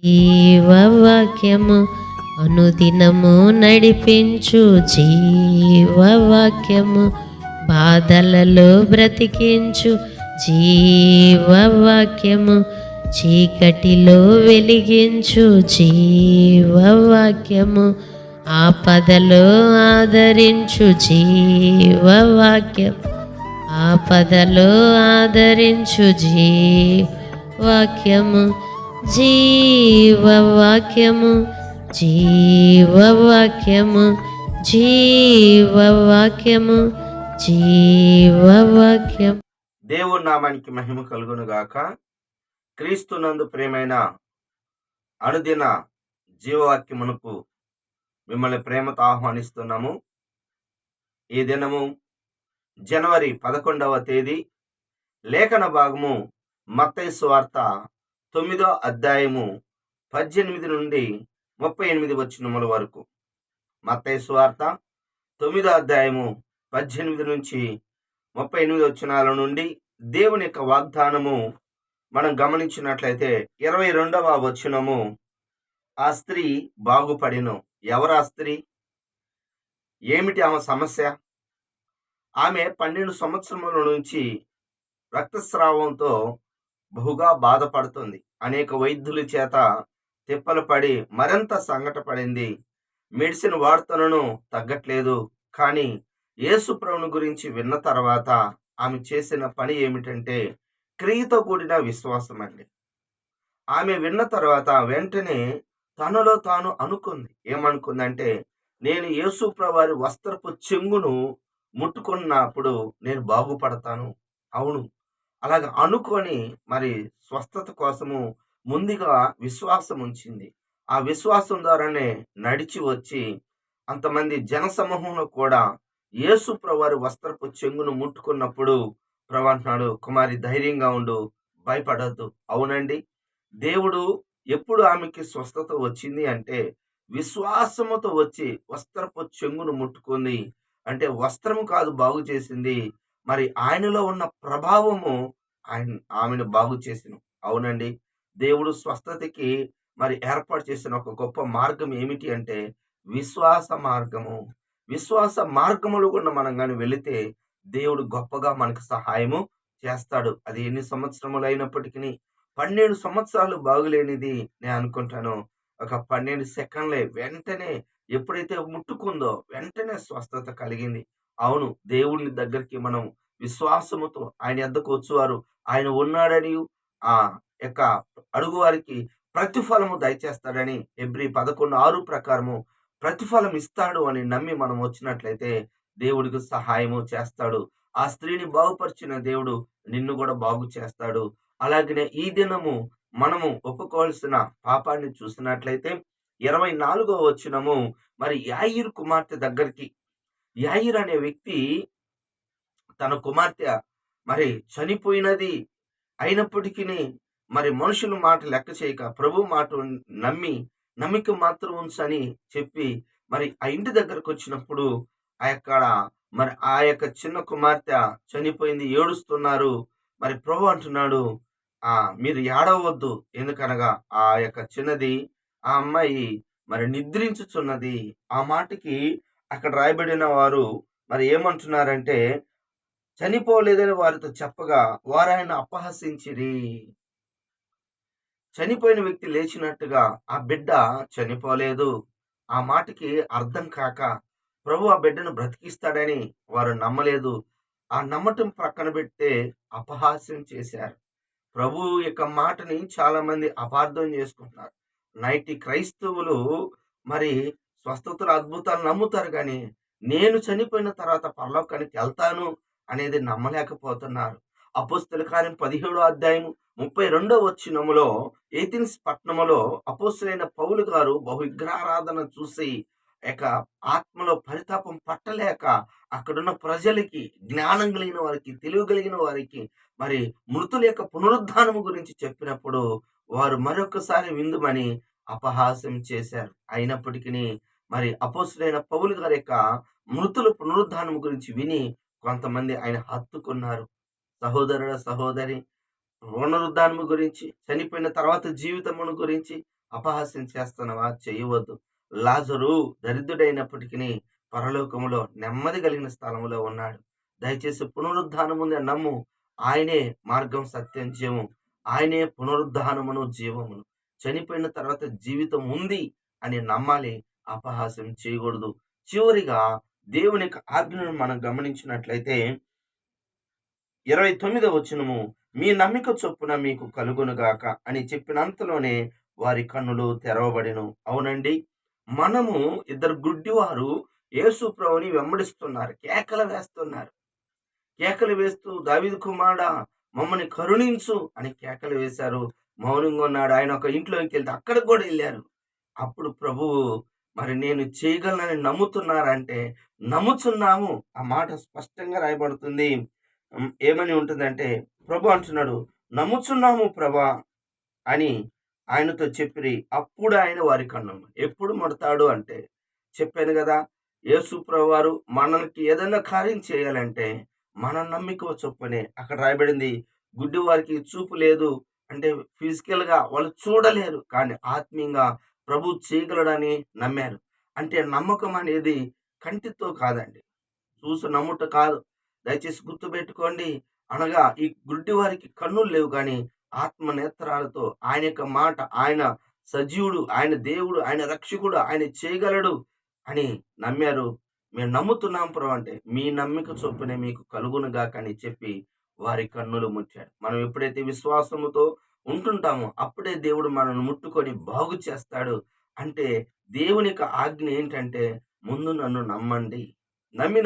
జీవవాక్యము అనుదినము నడిపించు జీవవాక్యము, బాధలలో బ్రతికించు జీవవాక్యము, చీకటిలో వెలిగించు జీవవాక్యము, ఆపదలో ఆదరించు జీవవాక్యం, ఆపదలో ఆదరించు జీవవాక్యము, జీవవాక్యము, జీవవాక్యము, జీవవాక్యము, జీవవాక్యం. దేవుని నామానికి మహిమ కలుగును గాక. క్రీస్తునందు ప్రియమైన అనుదిన జీవవాక్యమునకు మిమ్మల్ని ప్రేమతో ఆహ్వానిస్తున్నాము. ఈ దినము జనవరి 11వ తేదీ. లేఖన భాగము మత్తయి సువార్త 9వ అధ్యాయము 18 నుండి 38 వచనముల వరకు. మత్తయి సువార్త 9వ అధ్యాయము 18 నుంచి 38 వచనాల నుండి దేవుని యొక్క వాగ్దానము మనం గమనించినట్లయితే 22వ వచనము, ఆ స్త్రీ బాగుపడిను. ఎవరు ఆ స్త్రీ? ఏమిటి ఆమె సమస్య? ఆమె 12 సంవత్సరముల నుంచి రక్తస్రావంతో బహుగా బాధపడుతుంది. అనేక వైద్యుల చేత తిప్పలు పడి మరింత సంకటపడింది. మెడిసిన్ వాడుతున్నను తగ్గట్లేదు. కానీ యేసు ప్రభువుని గురించి విన్న తర్వాత ఆమె చేసిన పని ఏమిటంటే క్రియతో కూడిన విశ్వాసం అండి. ఆమె విన్న తర్వాత వెంటనే తనలో తాను అనుకుంది. ఏమనుకుందంటే, నేను యేసు ప్రభు వారి వస్త్రపు చెంగును ముట్టుకున్నప్పుడు నేను బాగుపడతాను. అవును, అలాగ అనుకొని మరి స్వస్థత కోసము ముందుగా విశ్వాసం ఉంచింది. ఆ విశ్వాసం ద్వారానే నడిచి వచ్చి అంతమంది జనసమూహంలో కూడా యేసు ప్రభువారి వస్త్రపు చెంగును ముట్టుకున్నప్పుడు ప్రభు అంటున్నాడు, కుమారి ధైర్యంగా ఉండు, భయపడద్దు. అవునండి, దేవుడు ఎప్పుడు ఆమెకి స్వస్థత వచ్చింది అంటే విశ్వాసముతో వచ్చి వస్త్రపు చెంగును ముట్టుకుంది. అంటే వస్త్రము కాదు బాగు చేసింది, మరి ఆయనలో ఉన్న ప్రభావము ఆమెను బాగు చేసిన. అవునండి, దేవుడు స్వస్థతకి మరి ఏర్పాటు చేసిన ఒక గొప్ప మార్గం ఏమిటి అంటే విశ్వాస మార్గము. విశ్వాస మార్గములో కూడా మనం కానీ వెళితే దేవుడు గొప్పగా మనకు సహాయము చేస్తాడు. అది ఎన్ని సంవత్సరములు అయినప్పటికీ 12 సంవత్సరాలు బాగులేనిది నేను అనుకుంటాను ఒక 12 సెకండ్లే వెంటనే ఎప్పుడైతే ముట్టుకుందో వెంటనే స్వస్థత కలిగింది. అవును, దేవుని దగ్గరికి మనం విశ్వాసముతో ఆయన యొద్దకు వచ్చువారు ఆయన ఉన్నాడని, ఆ యొక్క అడుగు వారికి ప్రతిఫలము దయచేస్తాడని, హెబ్రీ 11:6 ప్రకారము ప్రతిఫలం ఇస్తాడు అని నమ్మి మనం వచ్చినట్లయితే దేవుడికి సహాయము చేస్తాడు. ఆ స్త్రీని బాగుపరిచిన దేవుడు నిన్ను కూడా బాగు చేస్తాడు. అలాగనే ఈ దినము మనము ఒప్పుకోవాల్సిన పాపాన్ని చూసినట్లయితే 24వ వచనము, మరి యాయిరు కుమార్తె దగ్గరికి, యాయిర్ అనే వ్యక్తి తన కుమార్తె మరి చనిపోయినది అయినప్పటికీ మరి మనుషుల మాట లెక్క చేయక ప్రభు మాట నమ్మి నమ్మిక మాత్రం ఉంచని చెప్పి మరి ఆ ఇంటి దగ్గరకు వచ్చినప్పుడు ఆ యొక్క చిన్న కుమార్తె చనిపోయింది, ఏడుస్తున్నారు. మరి ప్రభు అంటున్నాడు, మీరు ఏడవద్దు, ఎందుకనగా ఆ యొక్క చిన్నది, ఆ అమ్మాయి మరి నిద్రించుచున్నది. ఆ మాటకి అక్కడ రాయబడిన వారు మరి ఏమంటున్నారంటే, చనిపోలేదని వారితో చెప్పగా వారు ఆయన అపహసించిరి. చనిపోయిన వ్యక్తి లేచినట్టుగా ఆ బిడ్డ చనిపోలేదు. ఆ మాటకి అర్థం కాక ప్రభు ఆ బిడ్డను బ్రతికిస్తాడని వారు నమ్మలేదు. ఆ నమ్మటం ప్రక్కన పెడితే అపహాస్యం చేశారు. ప్రభు యొక్క మాటని చాలా మంది అపార్థం చేసుకుంటున్నారు. నైటి క్రైస్తవులు మరి స్వస్థతలు అద్భుతాలు నమ్ముతారు, కానీ నేను చనిపోయిన తర్వాత పరలోకానికి వెళ్తాను అనేది నమ్మలేకపోతున్నారు. అపోస్తలుల కార్యం 17వ అధ్యాయం 32వ వచనములో ఏథెన్స్ పట్టణములో అపోస్తలుడైన పౌలు గారు బహు విగ్రహారాధన చూసి ఆత్మలో పరితాపం పట్టలేక అక్కడున్న ప్రజలకి, జ్ఞానం కలిగిన వారికి, తెలివి కలిగిన వారికి మరి మృతుల యొక్క పునరుద్ధానము గురించి చెప్పినప్పుడు వారు మరొకసారి విందుమని అపహాస్యం చేశారు. అయినప్పటికీ మరి అపోస్తలుడైన పౌలు గారి యొక్క మృతుల పునరుద్ధానం గురించి విని కొంతమంది ఆయన హత్తుకున్నారు. సహోదరుడ, సహోదరి, పునరుద్ధానము గురించి, చనిపోయిన తర్వాత జీవితమును గురించి అపహాస్యం చేస్తున్నావా? చేయవద్దు. లాజరు దరిద్రుడైనప్పటికీ పరలోకములో నెమ్మది కలిగిన స్థలములో ఉన్నాడు. దయచేసి పునరుద్ధానం ఉంది అని నమ్ము. ఆయనే మార్గం, సత్యం, జీవం. ఆయనే పునరుద్ధానమును, జీవమును. చనిపోయిన తర్వాత జీవితం ఉంది అని నమ్మాలి. అపహాస్యం చేయకూడదు. చివరిగా దేవుని యొక్క ఆజ్ఞను మనం గమనించినట్లయితే 29వ వచనము, మీ నమ్మిక చొప్పున మీకు కలుగునుగాక అని చెప్పినంతలోనే వారి కన్నులు తెరవబడెను. అవునండి, మనము ఇద్దరు గుడ్డివారు యేసు ప్రభువుని వెంబడిస్తున్నారు, కేకలు వేస్తున్నారు. కేకలు వేస్తూ, దావీదు కుమారుడా మమ్మల్ని కరుణించు అని కేకలు వేశారు. మౌనంగా ఉన్నాడు. ఆయన ఒక ఇంట్లోకి వెళ్తే అక్కడికి కూడా వెళ్ళారు. అప్పుడు ప్రభువు, మరి నేను చేయగలనని నమ్ముతున్నారంటే, నమ్ముచున్నాము. ఆ మాట స్పష్టంగా రాయబడుతుంది. ఏమని ఉంటుందంటే, ప్రభు అంటున్నాడు, నమ్ముచున్నాము ప్రభా అని ఆయనతో చెప్పిరి. అప్పుడు ఆయన వారి కన్ను ఎప్పుడు ముడతాడు అంటే, చెప్పాను కదా, యేసు ప్రభువారు మనకి ఏదైనా కార్యం చేయాలంటే మన నమ్మిక చొప్పునే. అక్కడ రాయబడింది, గుడ్డి వారికి చూపు లేదు అంటే ఫిజికల్ గా వాళ్ళు చూడలేరు, కానీ ఆత్మీయంగా ప్రభు చేయగలడని నమ్మారు. అంటే నమ్మకం అనేది కంటితో కాదండి, చూసి నమ్ముట కాదు. దయచేసి గుర్తుపెట్టుకోండి. అనగా ఈ గుడ్డి వారికి కన్నులు లేవు, కానీ ఆత్మ నేత్రాలతో ఆయన యొక్క మాట, ఆయన సజీవుడు, ఆయన దేవుడు, ఆయన రక్షకుడు, ఆయన చేయగలడు అని నమ్మారు. మేము నమ్ముతున్నాం ప్రభు అంటే, మీ నమ్మిక చొప్పునే మీకు కలుగునుగాక అని చెప్పి వారి కన్నులు ముట్టాడు. మనం ఎప్పుడైతే విశ్వాసముతో ఉంటుంటామో అప్పుడే దేవుడు మనల్ని ముట్టుకొని బాగు చేస్తాడు. అంటే దేవుని యొక్క ఆజ్ఞ ఏంటంటే, ముందు నన్ను నమ్మండి, నమ్మిన